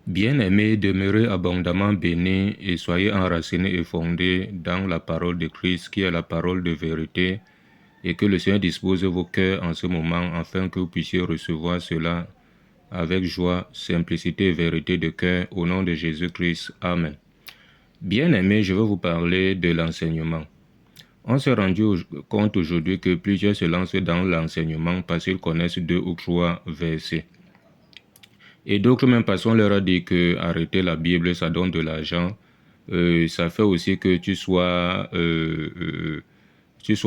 Bien-aimés, demeurez abondamment bénis et soyez enracinés et fondés dans la parole de Christ qui est la parole de vérité et que le Seigneur dispose vos cœurs en ce moment afin que vous puissiez recevoir cela avec joie, simplicité et vérité de cœur au nom de Jésus-Christ. Amen. Bien-aimés, je vais vous parler de l'enseignement. On s'est rendu compte aujourd'hui que plusieurs se lancent dans l'enseignement parce qu'ils connaissent 2 ou 3 versets. Et d'autres même personnes on leur a dit que arrêter la Bible, ça donne de l'argent. Ça fait aussi que tu sois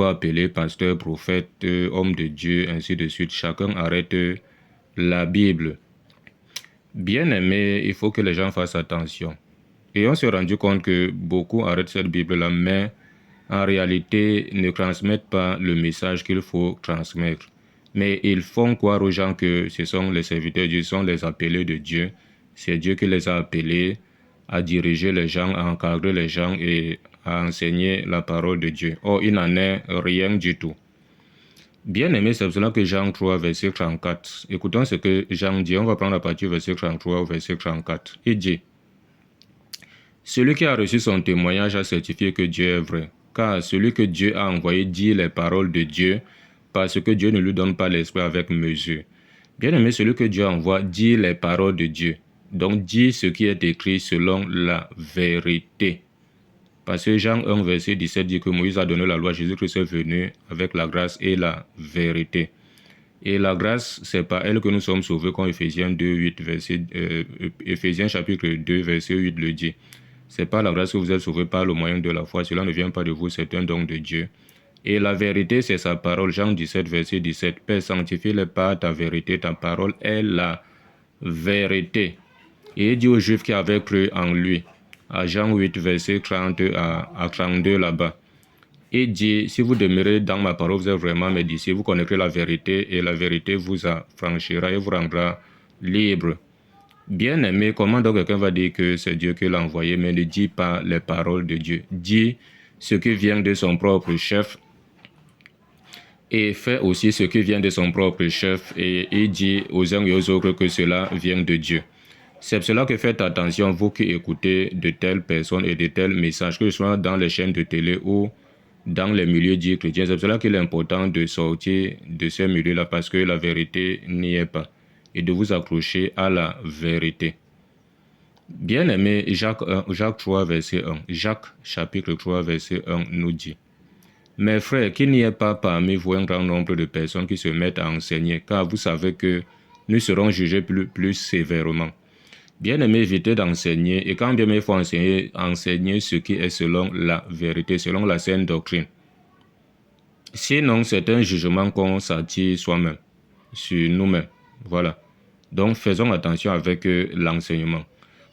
appelé pasteur, prophète, homme de Dieu, ainsi de suite. Chacun arrête la Bible. Bien aimé, il faut que les gens fassent attention. Et on s'est rendu compte que beaucoup arrêtent cette Bible-là, mais en réalité ne transmettent pas le message qu'il faut transmettre. Mais ils font croire aux gens que ce sont les serviteurs de Dieu, ce sont les appelés de Dieu. C'est Dieu qui les a appelés à diriger les gens, à encadrer les gens et à enseigner la parole de Dieu. Or, il n'en est rien du tout. Bien aimé, c'est pour cela que Jean 3, verset 34. Écoutons ce que Jean dit. On va prendre la partie verset 33 au verset 34. Il dit: celui qui a reçu son témoignage a certifié que Dieu est vrai. Car celui que Dieu a envoyé dit les paroles de Dieu, parce que Dieu ne lui donne pas l'esprit avec mesure. Bien aimé, celui que Dieu envoie dit les paroles de Dieu. Donc dit ce qui est écrit selon la vérité. Parce que Jean 1, verset 17 dit que Moïse a donné la loi, Jésus-Christ est venu avec la grâce et la vérité. Et la grâce, c'est par elle que nous sommes sauvés, comme Éphésiens 2, 8, Éphésiens chapitre 2, verset 8 le dit. C'est par la grâce que vous êtes sauvés par le moyen de la foi. Cela ne vient pas de vous, c'est un don de Dieu. Et la vérité, c'est sa parole. Jean 17, verset 17. Père, sanctifie-les par ta vérité. Ta parole est la vérité. Et il dit aux Juifs qui avaient cru en lui, à Jean 8, verset 30 à 32 là-bas. Il dit, si vous demeurez dans ma parole, vous êtes vraiment mes disciples, vous connaîtrez la vérité et la vérité vous affranchira et vous rendra libre. Bien aimé, comment donc quelqu'un va dire que c'est Dieu qui l'a envoyé, mais ne dit pas les paroles de Dieu? Dit ce qui vient de son propre chef et fait aussi ce qui vient de son propre chef, et il dit aux uns et aux autres que cela vient de Dieu. C'est pour cela que faites attention, vous qui écoutez de telles personnes et de tels messages, que ce soit dans les chaînes de télé ou dans les milieux dits chrétiens. C'est pour cela qu'il est important de sortir de ces milieux-là, parce que la vérité n'y est pas, et de vous accrocher à la vérité. Bien aimé, Jacques 3, verset 1. Jacques, chapitre 3, verset 1, nous dit: mes frères, qu'il n'y ait pas parmi vous un grand nombre de personnes qui se mettent à enseigner, car vous savez que nous serons jugés plus sévèrement. Bien aimé, évitez d'enseigner, et quand bien il faut enseigner ce qui est selon la vérité, selon la saine doctrine. Sinon, c'est un jugement qu'on s'attire soi-même, sur nous-mêmes. Voilà. Donc, faisons attention avec l'enseignement.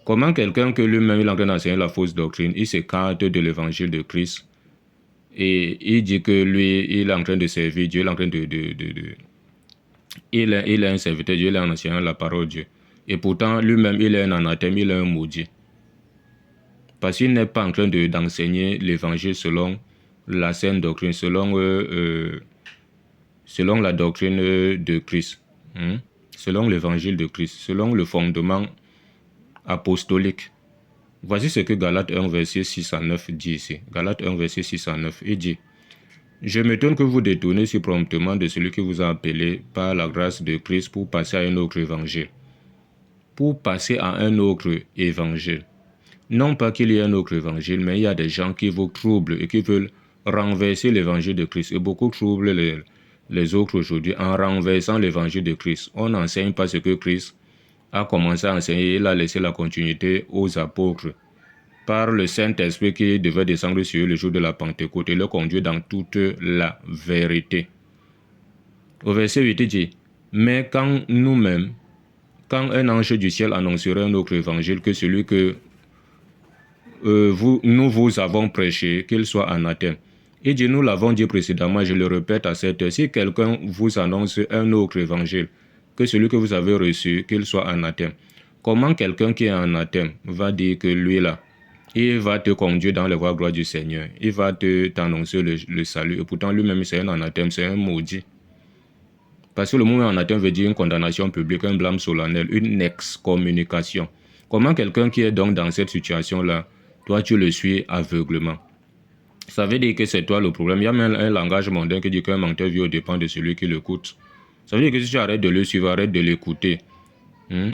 Comment quelqu'un que lui-même il est en train d'enseigner la fausse doctrine, il s'écarte de l'évangile de Christ et il dit que lui, il est en train de servir Dieu, il est en train il est un serviteur Dieu, il est en enseignant la parole de Dieu. Et pourtant, lui-même, il est un anathème, il est un maudit. Parce qu'il n'est pas en train d'enseigner l'évangile selon la saine doctrine, selon la doctrine de Christ, selon l'évangile de Christ, selon le fondement apostolique. Voici ce que Galates 1, verset 6 à 9 dit ici. Galates 1, verset 6 à 9, il dit: je m'étonne que vous détournez si promptement de celui qui vous a appelé par la grâce de Christ pour passer à un autre évangile. Pour passer à un autre évangile. Non pas qu'il y ait un autre évangile, mais il y a des gens qui vous troublent et qui veulent renverser l'évangile de Christ. Et beaucoup troublent les autres aujourd'hui en renversant l'évangile de Christ. On n'enseigne pas ce que Christ a commencé à enseigner. Il a laissé la continuité aux apôtres par le Saint-Esprit qui devait descendre sur eux le jour de la Pentecôte et le conduire dans toute la vérité. Au verset 8, il dit: mais quand nous-mêmes, quand un ange du ciel annoncerait un autre évangile que celui que nous vous avons prêché, qu'il soit anathème. Il dit: nous l'avons dit précédemment, je le répète à cette heure, si quelqu'un vous annonce un autre évangile que celui que vous avez reçu, qu'il soit anathème. Comment quelqu'un qui est anathème va dire que lui là, il va te conduire dans les voies gloires du Seigneur, il va t'annoncer le salut, et pourtant lui-même c'est un anathème, c'est un maudit. Parce que le mot anathème veut dire une condamnation publique, un blâme solennel, une excommunication. Comment quelqu'un qui est donc dans cette situation-là, toi tu le suis aveuglement? Ça veut dire que c'est toi le problème. Il y a même un langage mondain qui dit qu'un menteur vit aux dépens de celui qui l'écoute. Ça veut dire que si tu arrêtes de le suivre, arrête de l'écouter,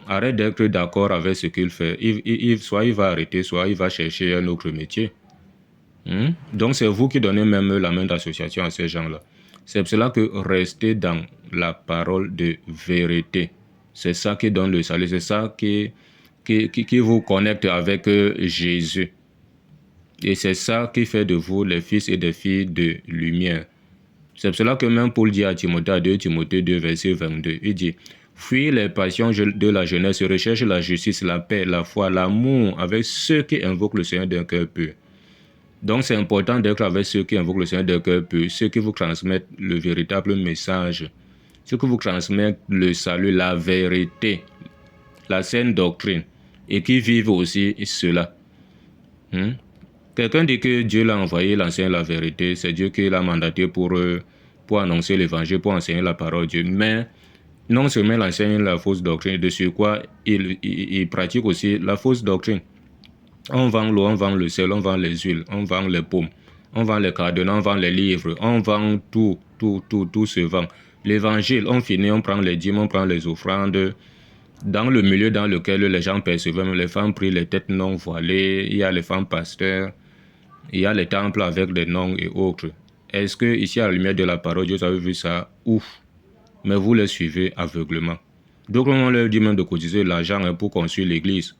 arrête d'être d'accord avec ce qu'il fait, soit il va arrêter, soit il va chercher un autre métier. Donc c'est vous qui donnez même la main d'association à ces gens-là. C'est pour cela que restez dans la parole de vérité. C'est ça qui donne le salut, c'est ça qui vous connecte avec Jésus. Et c'est ça qui fait de vous les fils et des filles de lumière. C'est pour cela que même Paul dit à Timothée, à 2 Timothée 2, verset 22, il dit « Fuis les passions de la jeunesse, recherche la justice, la paix, la foi, l'amour avec ceux qui invoquent le Seigneur d'un cœur pur. » Donc c'est important d'être avec ceux qui invoquent le Seigneur d'un cœur pur, ceux qui vous transmettent le véritable message, ceux qui vous transmettent le salut, la vérité, la saine doctrine, et qui vivent aussi cela. Quelqu'un dit que Dieu l'a envoyé, il enseigne la vérité, c'est Dieu qui l'a mandaté pour annoncer l'évangile, pour enseigner la parole de Dieu. Mais non seulement il enseigne la fausse doctrine, de sur quoi il pratique aussi la fausse doctrine. On vend l'eau, on vend le sel, on vend les huiles, on vend les paumes, on vend les cadenas, on vend les livres, on vend tout se vend. L'évangile, on finit, on prend les dîmes, on prend les offrandes. Dans le milieu dans lequel les gens percevaient, les femmes prient les têtes non voilées, il y a les femmes pasteurs, il y a les temples avec des noms et autres. Est-ce que ici à la lumière de la parole, Dieu avez vu ça? Ouf! Mais vous les suivez aveuglement. Donc on leur dit même de cotiser l'argent pour construire l'église.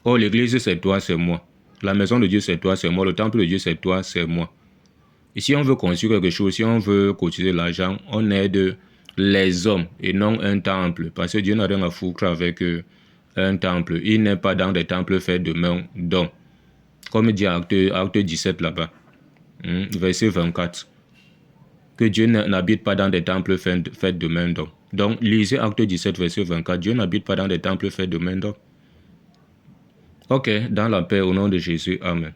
Oh, l'église c'est toi, c'est moi. La maison de Dieu c'est toi, c'est moi. Le temple de Dieu c'est toi, c'est moi. Et si on veut construire quelque chose, si on veut cotiser l'argent, on aide les hommes et non un temple. Parce que Dieu n'a rien à foutre avec un temple. Il n'est pas dans des temples faits de main d'hommes. Comme dit acte 17 là-bas, verset 24. Que Dieu n'habite pas dans des temples faits de main d'hommes. Donc, lisez acte 17, verset 24. Dieu n'habite pas dans des temples faits de main d'hommes. Ok, dans la paix, au nom de Jésus, Amen.